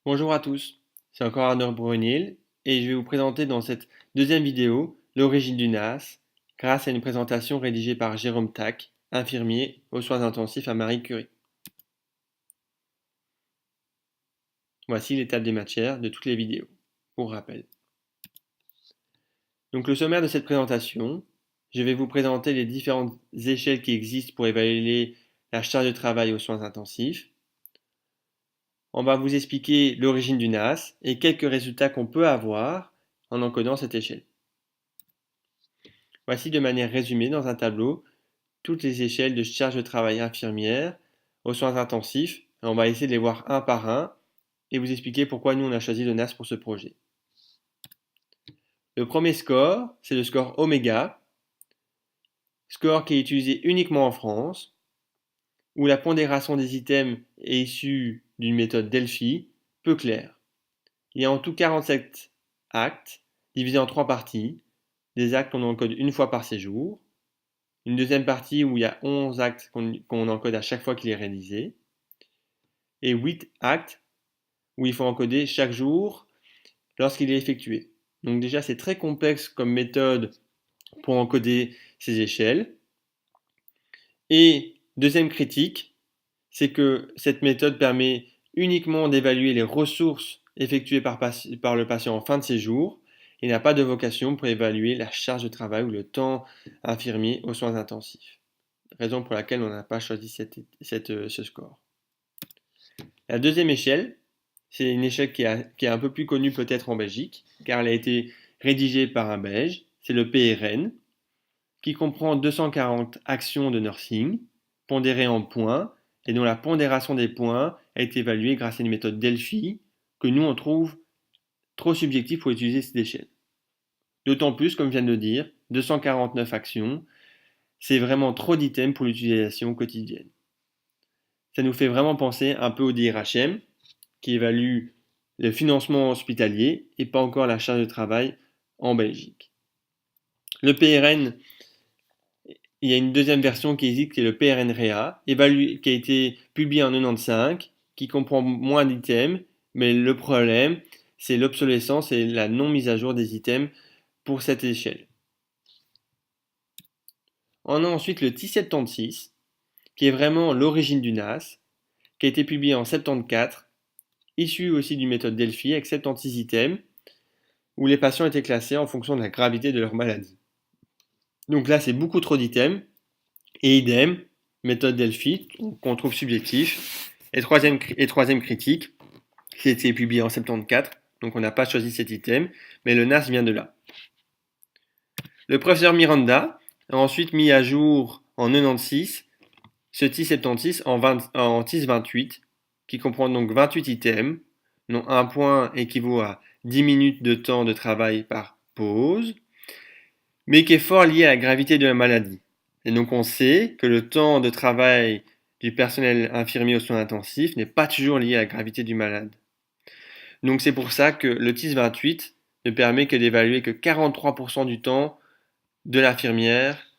Bonjour à tous, c'est encore Arnaud Brunil et je vais vous présenter dans cette deuxième vidéo l'origine du NAS grâce à une présentation rédigée par Jérôme Tac, infirmier aux soins intensifs à Marie Curie. Voici l'étape des matières de toutes les vidéos, pour rappel. Donc le sommaire de cette présentation, je vais vous présenter les différentes échelles qui existent pour évaluer la charge de travail aux soins intensifs. On va vous expliquer l'origine du NAS et quelques résultats qu'on peut avoir en encodant cette échelle. Voici de manière résumée dans un tableau toutes les échelles de charge de travail infirmière aux soins intensifs. On va essayer de les voir un par un et vous expliquer pourquoi nous on a choisi le NAS pour ce projet. Le premier score, c'est le score Oméga, score qui est utilisé uniquement en France, où la pondération des items est issue d'une méthode Delphi, peu claire. Il y a en tout 47 actes, divisés en 3 parties, des actes qu'on encode une fois par séjour, une deuxième partie où il y a 11 actes qu'on encode à chaque fois qu'il est réalisé, et 8 actes où il faut encoder chaque jour lorsqu'il est effectué. Donc déjà, c'est très complexe comme méthode pour encoder ces échelles. Et deuxième critique, c'est que cette méthode permet uniquement d'évaluer les ressources effectuées par le patient en fin de séjour et n'a pas de vocation pour évaluer la charge de travail ou le temps infirmier aux soins intensifs. Raison pour laquelle on n'a pas choisi ce score. La deuxième échelle, c'est une échelle qui est un peu plus connue peut-être en Belgique, car elle a été rédigée par un Belge, c'est le PRN, qui comprend 240 actions de nursing, pondérées en points, et dont la pondération des points a été évaluée grâce à une méthode Delphi, que nous on trouve trop subjective pour utiliser cette échelle. D'autant plus, comme je viens de le dire, 249 actions, c'est vraiment trop d'items pour l'utilisation quotidienne. Ça nous fait vraiment penser un peu au DRHM, qui évalue le financement hospitalier et pas encore la charge de travail en Belgique. Le PRN, il y a une deuxième version qui existe, qui est le PRN REA, qui a été publié en 95, qui comprend moins d'items, mais le problème, c'est l'obsolescence et la non mise à jour des items pour cette échelle. On a ensuite le TI-76, qui est vraiment l'origine du NAS, qui a été publié en 74, issu aussi d'une méthode Delphi avec 76 items, où les patients étaient classés en fonction de la gravité de leur maladie. Donc là, c'est beaucoup trop d'items. Et idem, méthode Delphi, qu'on trouve subjectif. Et troisième critique, qui a été publié en 74, donc on n'a pas choisi cet item, mais le NAS vient de là. Le professeur Miranda a ensuite mis à jour en 96 ce TIS-76 en TIS-28, qui comprend donc 28 items, dont un point équivaut à 10 minutes de temps de travail par pause, mais qui est fort lié à la gravité de la maladie. Et donc on sait que le temps de travail du personnel infirmier aux soins intensifs n'est pas toujours lié à la gravité du malade. Donc c'est pour ça que le TIS 28 ne permet que d'évaluer que 43% du temps de l'infirmière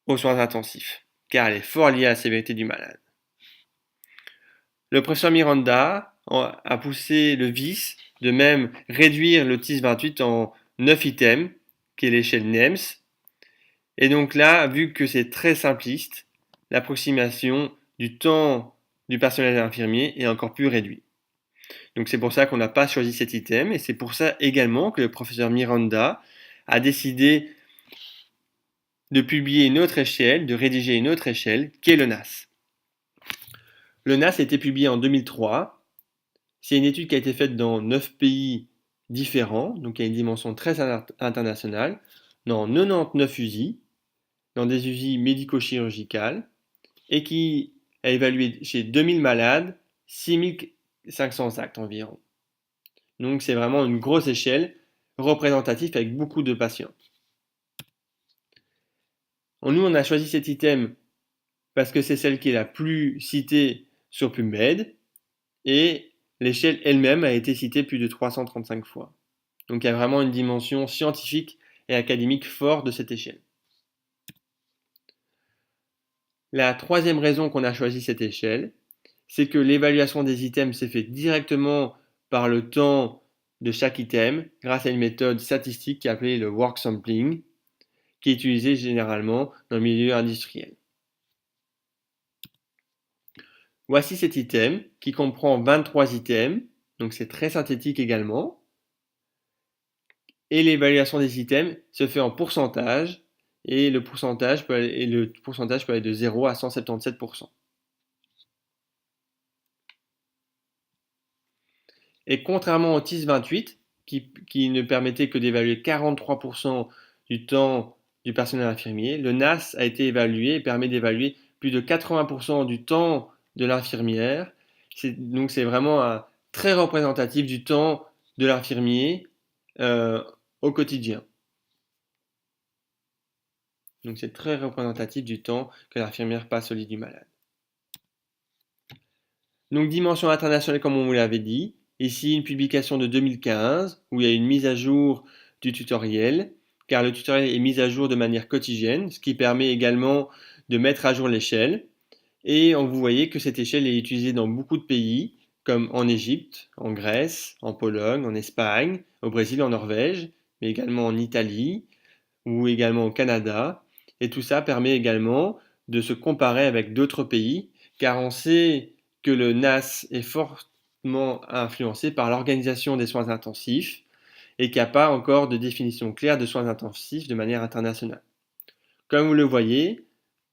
aux soins intensifs, car elle est fort liée à la sévérité du malade. Le professeur Miranda a poussé le vice de même réduire le TIS 28 en 9 items, qui est l'échelle NEMS. Et donc là, vu que c'est très simpliste, l'approximation du temps du personnel infirmier est encore plus réduite. Donc c'est pour ça qu'on n'a pas choisi cet item et c'est pour ça également que le professeur Miranda a décidé de publier une autre échelle, de rédiger une autre échelle, qui est le NAS. Le NAS a été publié en 2003. C'est une étude qui a été faite dans 9 pays différents, donc il y a une dimension très internationale, dans 99 usines, dans des usines médico-chirurgicales, et qui a évalué chez 2000 malades 6500 actes environ. Donc c'est vraiment une grosse échelle représentative avec beaucoup de patients. Nous, on a choisi cet item parce que c'est celle qui est la plus citée sur PubMed et l'échelle elle-même a été citée plus de 335 fois. Donc il y a vraiment une dimension scientifique et académique forte de cette échelle. La troisième raison qu'on a choisi cette échelle, c'est que l'évaluation des items s'est faite directement par le temps de chaque item grâce à une méthode statistique qui est appelée le work sampling, qui est utilisée généralement dans le milieu industriel. Voici cet item qui comprend 23 items, donc c'est très synthétique également. Et l'évaluation des items se fait en pourcentage, et le pourcentage peut aller de 0 à 177%. Et contrairement au TIS 28, qui ne permettait que d'évaluer 43% du temps du personnel infirmier, le NAS a été évalué et permet d'évaluer plus de 80% du temps de l'infirmière. Donc c'est vraiment très représentatif du temps de l'infirmier au quotidien. Donc c'est très représentatif du temps que l'infirmière passe au lit du malade. Donc dimension internationale comme on vous l'avait dit. Ici une publication de 2015 où il y a une mise à jour du tutoriel, car le tutoriel est mis à jour de manière quotidienne, ce qui permet également de mettre à jour l'échelle. Et vous voyez que cette échelle est utilisée dans beaucoup de pays, comme en Égypte, en Grèce, en Pologne, en Espagne, au Brésil, en Norvège, mais également en Italie ou également au Canada. Et tout ça permet également de se comparer avec d'autres pays, car on sait que le NAS est fortement influencé par l'organisation des soins intensifs et qu'il n'y a pas encore de définition claire de soins intensifs de manière internationale. Comme vous le voyez,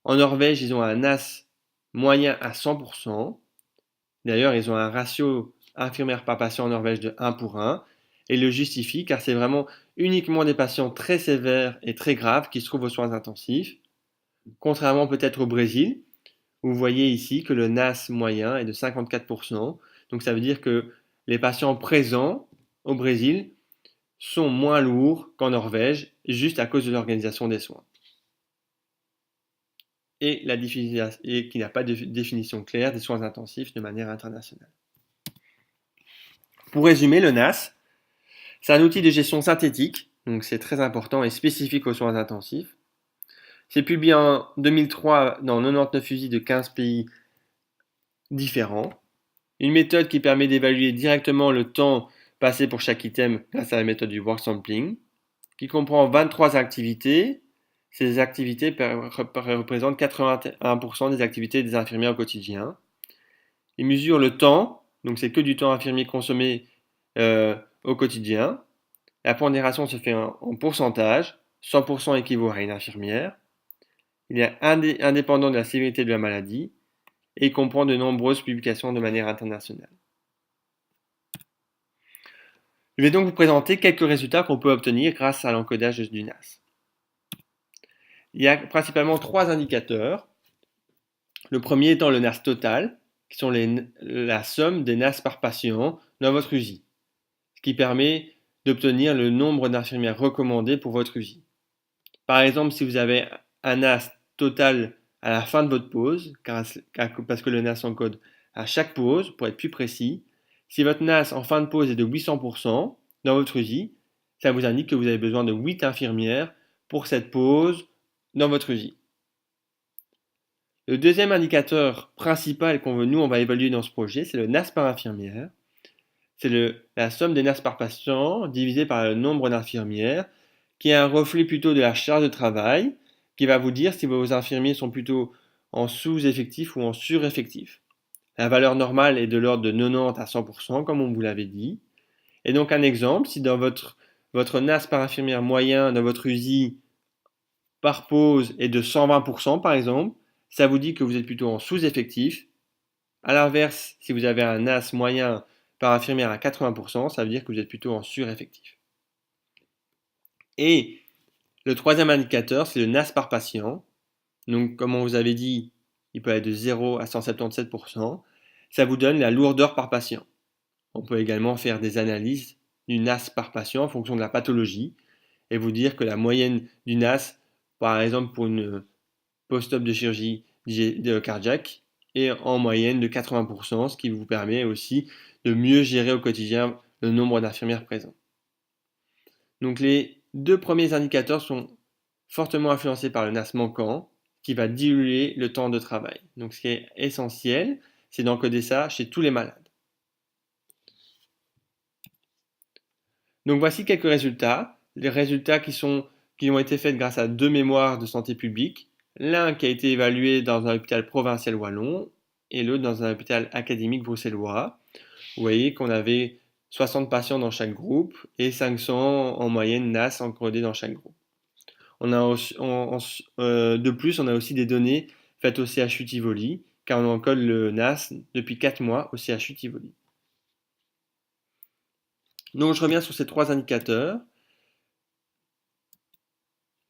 en Norvège, ils ont un NAS moyen à 100%. D'ailleurs, ils ont un ratio infirmière par patient en Norvège de 1 pour 1 et le justifient car c'est vraiment uniquement des patients très sévères et très graves qui se trouvent aux soins intensifs, contrairement peut-être au Brésil, où vous voyez ici que le NAS moyen est de 54%. Donc ça veut dire que les patients présents au Brésil sont moins lourds qu'en Norvège, juste à cause de l'organisation des soins. Et qui n'a pas de définition claire des soins intensifs de manière internationale. Pour résumer, le NAS, c'est un outil de gestion synthétique, donc c'est très important et spécifique aux soins intensifs. C'est publié en 2003 dans 99 usines de 15 pays différents. Une méthode qui permet d'évaluer directement le temps passé pour chaque item grâce à la méthode du work sampling, qui comprend 23 activités. Ces activités représentent 81% des activités des infirmiers au quotidien. Il mesure le temps, donc c'est que du temps infirmier consommé au quotidien. La pondération se fait en pourcentage, 100% équivaut à une infirmière. Il est indépendant de la sévérité de la maladie et comprend de nombreuses publications de manière internationale. Je vais donc vous présenter quelques résultats qu'on peut obtenir grâce à l'encodage du NAS. Il y a principalement 3 indicateurs. Le premier étant le NAS total, qui sont la somme des NAS par patient dans votre USI, ce qui permet d'obtenir le nombre d'infirmières recommandées pour votre USI. Par exemple, si vous avez un NAS total à la fin de votre pause, parce que le NAS encode à chaque pause, pour être plus précis, si votre NAS en fin de pause est de 800% dans votre USI, ça vous indique que vous avez besoin de 8 infirmières pour cette pause dans votre USI. Le deuxième indicateur principal on va évaluer dans ce projet, c'est le NAS par infirmière. C'est la somme des NAS par patient divisée par le nombre d'infirmières, qui est un reflet plutôt de la charge de travail, qui va vous dire si vos infirmiers sont plutôt en sous-effectif ou en sur-effectif. La valeur normale est de l'ordre de 90 à 100%, comme on vous l'avait dit. Et donc un exemple, si dans votre NAS par infirmière moyen dans votre USI par pause est de 120% par exemple, ça vous dit que vous êtes plutôt en sous-effectif. A l'inverse, si vous avez un NAS moyen par infirmière à 80%, ça veut dire que vous êtes plutôt en sur-effectif. Et le troisième indicateur, c'est le NAS par patient. Donc, comme on vous avait dit, il peut être de 0 à 177%. Ça vous donne la lourdeur par patient. On peut également faire des analyses du NAS par patient en fonction de la pathologie et vous dire que la moyenne du NAS, par exemple pour une post-op de chirurgie cardiaque, est en moyenne de 80%, ce qui vous permet aussi de mieux gérer au quotidien le nombre d'infirmières présentes. Donc les deux premiers indicateurs sont fortement influencés par le NAS manquant, qui va diluer le temps de travail. Donc ce qui est essentiel, c'est d'encoder ça chez tous les malades. Donc voici quelques résultats. Les résultats qui ont été faits grâce à deux mémoires de santé publique. L'un qui a été évalué dans un hôpital provincial wallon et l'autre dans un hôpital académique bruxellois. Vous voyez qu'on avait 60 patients dans chaque groupe et 500 en moyenne NAS encodés dans chaque groupe. De plus, on a aussi des données faites au CHU Tivoli, car on encode le NAS depuis 4 mois au CHU Tivoli. Donc je reviens sur ces trois indicateurs.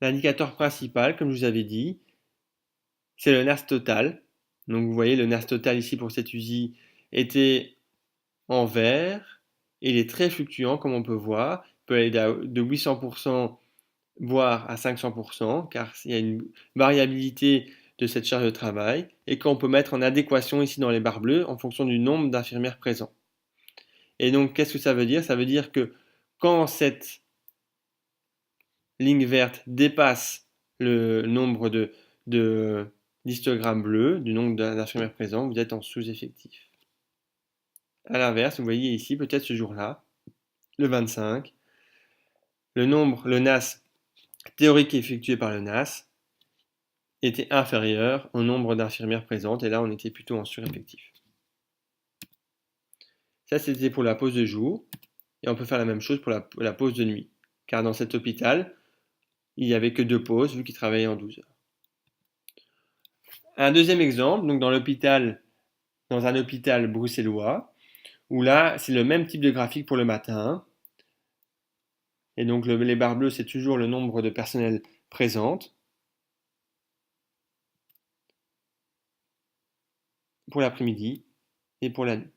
L'indicateur principal, comme je vous avais dit, c'est le NAS total. Donc vous voyez, le NAS total ici pour cette USI était en vert. Et il est très fluctuant, comme on peut voir. Il peut aller de 800% voire à 500%, car il y a une variabilité de cette charge de travail, et qu'on peut mettre en adéquation ici dans les barres bleues en fonction du nombre d'infirmières présents. Et donc, qu'est-ce que ça veut dire? Ça veut dire que quand cette ligne verte dépasse le nombre d'histogrammes bleus, du nombre d'infirmières présents, vous êtes en sous-effectif. A l'inverse, vous voyez ici, peut-être ce jour-là, le 25, le NAS théorique effectué par le NAS était inférieur au nombre d'infirmières présentes, et là on était plutôt en sureffectif. Ça c'était pour la pause de jour, et on peut faire la même chose pour la pause de nuit, car dans cet hôpital, il n'y avait que 2 pauses, vu qu'il travaillait en 12 heures. Un deuxième exemple, donc dans un hôpital bruxellois, où là c'est le même type de graphique pour le matin, et donc les barres bleues c'est toujours le nombre de personnels présentes. Pour l'après-midi et pour la nuit.